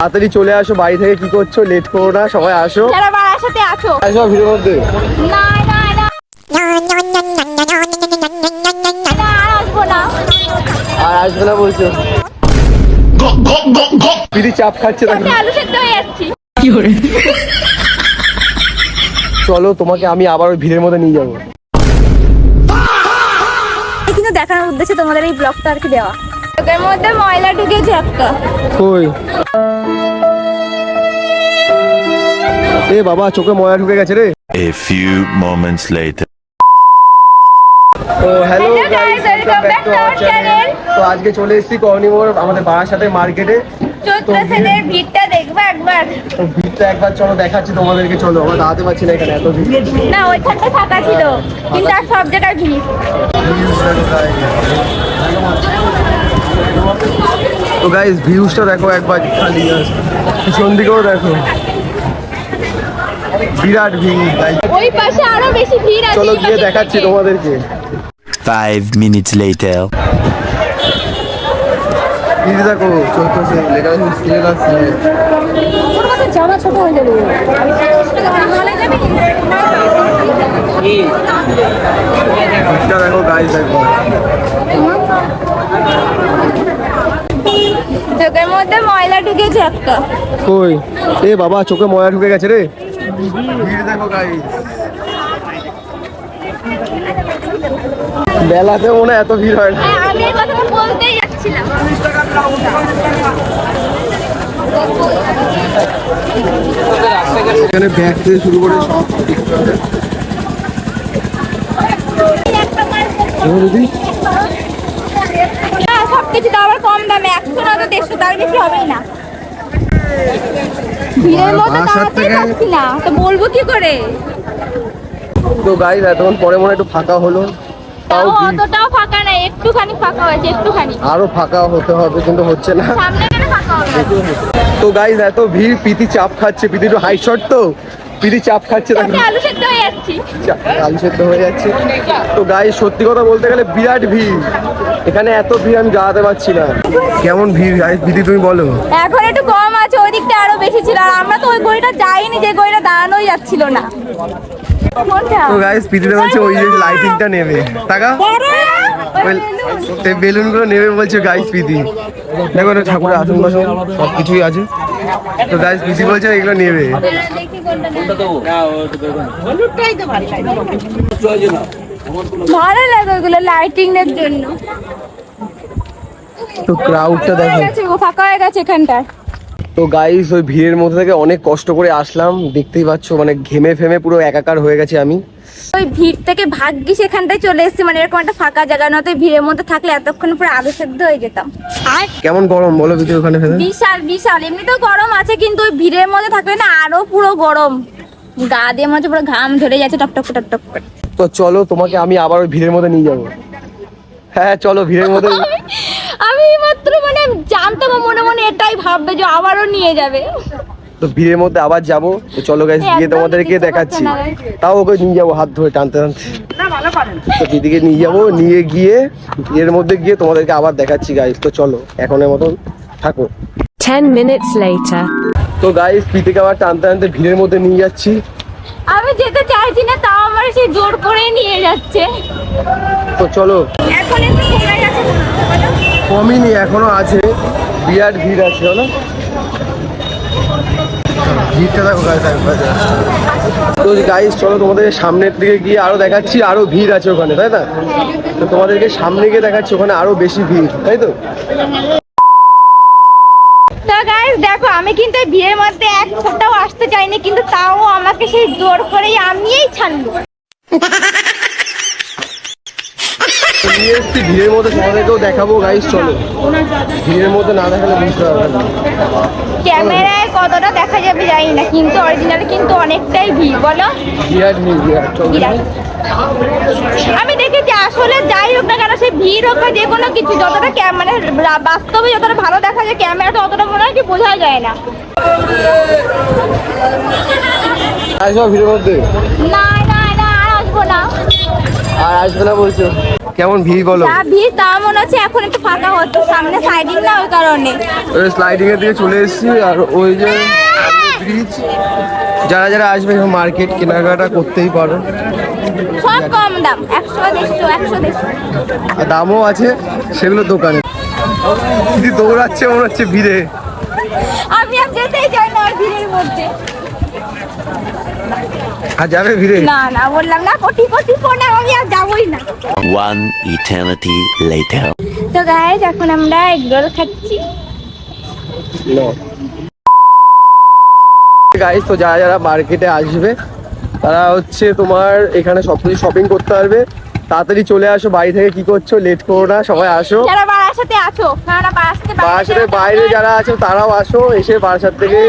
তাড়াতাড়ি চলে আসো, বাড়ি থেকে কি করছো, লেট করো না, সবাই আসো। যারা বাবার সাথে আছো আসো ভিড়ের মধ্যে। না না না না, আর আসবো না। আর আসবে না বলছো? পিড়ি চাপ খাচ্ছে নাকি? আমি আলু সেদ্ধ হয়ে যাচ্ছি। চলো তোমাকে আমি আবার ওই ভিড়ের মধ্যে নিয়ে যাবো। কিন্তু দেখানোর উদ্দেশ্যে তোমাদের এই ব্লগটা আর কি দেওয়া। চোখের মধ্যে ময়লা ঢুকেছে একটা। কই? এ বাবা, চোখে ময়লা ঢুকে গেছে রে। A few moments later. তো hello Hello guys, guys, welcome back to our channel. তো আজকে চলে এসেছি কর্ণী মোড় আমাদের বারাসাতে মার্কেটে। চৈত্র সেলের ভিড়টা দেখবো একবার। তো ভিড়টা একবার চলো দেখাচ্ছি তোমাদেরকে। চলো, আমরা দাঁড়াতে পারছি না এখানে, এত ভিড়। না ওইখানটা ফাঁকা ছিল, কিন্তু আর সব জায়গায় ভিড়। তো গাইস ভিউজটা দেখো একবার, খালি পিছন দিকেও দেখো, বিরাট ভিড় গাইস। ওই পাশে আরো বেশি ভিড় আছে। চলো এই গিয়ে পাশের দেখাচ্ছি দিকে। তোমাদেরকে। 5 minutes later. ভিড় দেখো, চলতেছে, লেখা আছে সেল আছে। তোর কাছে জামা ছোট হয়ে যাবে। ভিড়টা দেখো গাইস একবার। চোখের মধ্যে ময়লা ঢুকেছে একটা। কই? এ বাবা, চোখে ময়লা ঢুকে গেছে রে। ভিড় দেখো গাইস। বেলাতে মনে হয় এত ভিড় হয় না। হ্যাঁ, আমি এই কথাটা বলতেই যাচ্ছিলাম। এখানে ব্যাগ থেকে শুরু করে সব দেখতে হবে। দিদি হ্যাঁ, সবকিছু তো আবার কম দামে, 100 না তো 150, তার বেশি হবেই না। ভিড়ের মধ্যে বাসার দাঁড়াতেই থেকে- পারছি না, তো বলবো কি করে? তো গাইস এতক্ষণ পরে মনে হয় একটু ফাঁকা হলো। তাও তাও ভিড় অতটাও ফাঁকা নাই, একটুখানি ফাঁকা হয়েছে, একটুখানি। আরো ফাঁকা হতে হবে, কিন্তু হচ্ছে না। সামনে গেলে ফাঁকা হবে। তো গাইস এত ভিড়, প্রীতি চাপ খাচ্ছে। প্রীতি একটু হাইট শট, তো প্রীতি চাপ খাচ্ছে নাকি? আমি আলু সেদ্ধ হয়ে যাচ্ছি। আলু সেদ্ধ হয়ে যাচ্ছে। তো গাইস সত্যি কথা বলতে গেলে বিরাট ভিড় এখানে, এত ভিড় আমি দাঁড়াতে পারছি না। কেমন ভিড় গাইস, প্রীতি তুমি বলো। এখন একটু কম আছে, ওই দিকটা আরো বেশি ছিল, আর আমরা তো ওই গড়িটা যাইনি, যে গড়িটা দাঁড়ানোই যাচ্ছিল না। কোনটা? তো গাইস প্রীতিটা বলছে ওই যে লাইটিংটা নেবে, টাকা বেলুন গুলো নেবে বলছে গাইস প্রীতি। দেখো এটা ঠাকুরের আসন বাসন সব কিছুই আছে। তো গাইস প্রীতি বলছে এগুলো নেবে। দেখি কোনটা নেব। ভালো লাগে ওইগুলো লাইটিং এর জন্য। তো ক্রাউডটা দেখো। হয়ে গেছে, ও ফাঁকা হয়ে গেছে এখানটা। তো গাইস ওই ভিড়ের মধ্যে থেকে অনেক কষ্ট করে আসলাম, দেখতেই পাচ্ছ, মানে ঘেমে ফেমে পুরো একাকার হয়ে গেছে আমি। ওই ভিড় থেকে ভাগ্যিস এখানটায় চলে এসেছি, মানে এরকম একটা ফাঁকা জায়গা, নয়তো ভিড়ের মধ্যে থাকলে এতক্ষণ পুরো আলু সেদ্ধ হয়ে যেতাম। কেমন গরম বলো প্রীতি ওখানে ফেলে? বিশাল বিশাল, এমনিতেও গরম আছে, কিন্তু ওই ভিড়ের মধ্যে থাকলে না আরো পুরো গরম, গা দিয়ে মনে হচ্ছে পুরো ঘাম ধরে যাচ্ছে টপটপ টপটপ করে। তো চলো তোমাকে আমি আবার ওই ভিড়ের মধ্যে নিয়ে যাবো। হ্যাঁ চলো ভিড়ের মধ্যে। আমি মাত্র মানে জানতাম মনে মনে এটাই ভাববে যে আবারও নিয়ে যাবে। তো ভিড়ের মধ্যে আবার যাবো। তো চলো গাইস গিয়ে একদম তোমাদেরকে ইচ্ছে দেখাচ্ছি। করছে না। তাও ওকে নিয়ে যাবো হাত ধরে টানতে টানতে। তো দিদিকে নিয়ে যাবো, নিয়ে গিয়ে ভিড়ের মধ্যে গিয়ে তোমাদেরকে আবার দেখাচ্ছি গাইস। তো চলো এখনের মতন থাকো। 10 minutes later. তো গাইস প্রীতিকে আবার টানতে টানতে ভিড়ের মধ্যে নিয়ে যাচ্ছি। আমি যেতে চাইছি না, তাও আমার সে জোর করে নিয়ে যাচ্ছে। তো চলো। এখন একটু কমে গেছে মনে হচ্ছে, বলো? কমিনি, এখনো আছে, বিরাট ভিড় আছে বলো। ভিড়টা দেখো গাইস একবার। তো গাইস চলো তোমাদের সামনের দিকে গিয়ে আরো দেখাচ্ছি, আরো ভিড় আছে ওখানে, তাই না? তো তোমাদেরকে সামনে গিয়ে দেখাচ্ছি, ওখানে আরো বেশি ভিড়, তাই তো? তো গাইস দেখো, আমি কিন্তু এই ভিড়ের মধ্যে এক ফোঁটাও আসতে চাইনি, কিন্তু তাও আমাকে সেই জোর করেই আমিই ছাড়লো। নিয়ে এসছি ভিড়ের মধ্যে, তোমাদেরকেও দেখাবো গাইস। চলো ভিড়ের মধ্যে না দেখালে বুঝতে পারবে না। ক্যামেরায় কতটা দেখা যাবে জানি না, কিন্তু অরিজিনালি কিন্তু অনেকটাই ভিড়, বলো? বিরাট ভিড়, বিরাট। চলো বিরাট। আমি দেখেছি আসলে যাই হোক না কেন, সে ভিড় হোক বা যে কোনো কিছু, যতটা মানে বাস্তবে যতটা ভালো দেখা যায়, ক্যামেরাটা অতটা মনে হয় কি বোঝা যায় না। আসো ভিড়ের মধ্যে। না না না, আর আসবো না। আর আসবে না বলছো? কেমন ভিড় বলো? যা ভিড় তা মনে হচ্ছে এখন একটু ফাঁকা হচ্ছে, সামনে সাইডিং না ওই কারণে। স্লাইডিং এর দিকে চলে এসেছি, আর ওই যে ব্রিজ, যারা যারা আসবে মার্কেট কেনাকাটা করতেই পারো। সব কম দাম, 100 150 আর দামও আছে সেগুলো দোকানে। দিদি দৌড়াচ্ছে মনে হচ্ছে ভিড়ে। আমি আর যেতেই চাই না ওই ভিড়ের মধ্যে। আর যাবে ভিড়ে? না না বললাম না, কোটি কোটি ফোন আমি আর যাবোই না। One eternity later. তো গাইস এখন আমরা এগরোল খাচ্ছি। গাইস তো যারা যারা মার্কেটে আসবে তারা হচ্ছে তোমার এখানে সবকিছু শপিং করতে পারবে। তাড়াতাড়ি চলে আসো, বাড়ি থেকে কি করছো, লেট করো না, সবাই আসো। যারা বারাসাতে আছো, না বারাসাতের বাইরে যারা আছো তারাও আসো, এসে বারাসাত থেকে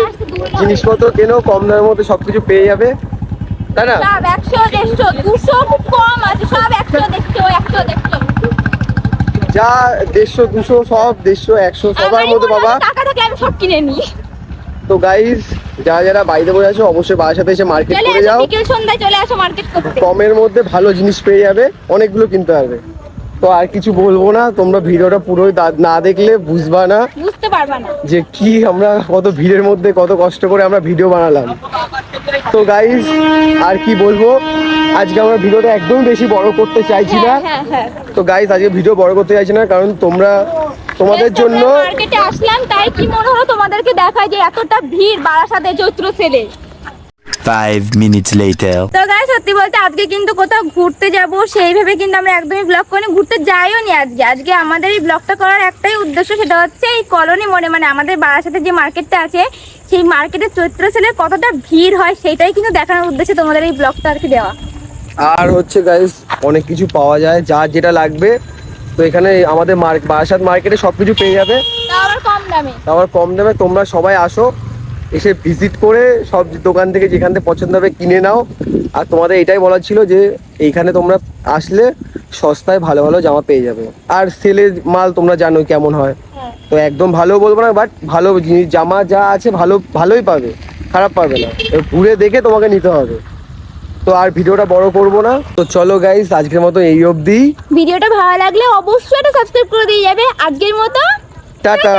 জিনিসপত্র কেনো, কম দামের মধ্যে সবকিছু পেয়ে যাবে, তাই না? সব 100 150 200 খুব কম আছে, সব 100 150 যা 150 200 সব 150 100 সবার মধ্যে পাবা। টাকা থেকে আমি সব কিনে নিই। তো গাইস যারা যারা বাইরে বসে আছো অবশ্যই বারাসাতে এসে মার্কেট চলে করে আসো, যাও। বিকেল সন্ধ্যায় চলে আসো মার্কেট করতে। কমের মধ্যে ভালো জিনিস পেয়ে যাবে, অনেকগুলো কিনতে পারবে। তো আর কিছু বলবো না, তোমরা ভিডিওটা পুরোই না দেখলে বুঝবা না বুঝতে পারবা না যে কি আমরা কত ভিড়ের মধ্যে কত কষ্ট করে আমরা ভিডিও বানালাম। তো গাইস আর কি বলবো, আজকে আমরা ভিডিওটা একদম বেশি বড় করতে চাইছি না। হ্যাঁ তো গাইস আজকে ভিডিও বড় করতে চাইছি না, কারণ তোমাদের জন্য মার্কেটে আসলাম, তাই কি মনে হলো তোমাদেরকে দেখায় যে এতটা ভিড় বারাসাতে চৈত্র সেলে। 5 minutes later. তো গাইস সত্যি বলতে আজকে কিন্তু কোথাও ঘুরতে যাব সেইভাবে কিন্তু আমরা একদমই ব্লগ করিনি, ঘুরতে যাইও নি আজকে আমাদের এই ব্লগটা করার একটাই উদ্দেশ্য, সেটা হচ্ছে এই কলোনি মোড়ে মানে আমাদের বারাসাতে যে মার্কেটটা আছে সেই মার্কেটে চৈত্র সেলের কতটা ভিড় হয় সেটাই কিন্তু দেখানোর উদ্দেশ্যে তোমাদের এই ব্লগটা আর কি দেওয়া। আর হচ্ছে গাইস অনেক কিছু পাওয়া যায়, যা যেটা লাগবে। তো এখানে আমাদের বারাসাত মার্কেটে সবকিছু পেয়ে যাবে, তাও আবার কম দামে। আবার কম দামে। তোমরা সবাই আসো, এসে ভিজিট করে সব দোকান থেকে যেখান থেকে পছন্দ হবে কিনে নাও। আর তোমাদের এটাই বলার ছিল যে এইখানে তোমরা আসলে সস্তায় ভালো ভালো জামা পেয়ে যাবে। আর সেলের মাল তোমরা জানো কেমন হয়, তো একদম ভালো বলবো না, বাট ভালো জিনিস জামা যা আছে ভালোই পাবে, খারাপ পাবে না। ঘুরে দেখে তোমাকে নিতে হবে। তো আর ভিডিওটা বড় করব না, তো চলো গাইস আজকের মতো এই অবধি। ভিডিওটা ভালো লাগলে অবশ্যই এটা সাবস্ক্রাইব করে দিয়ে যাবে। আজকের মতো টাটা।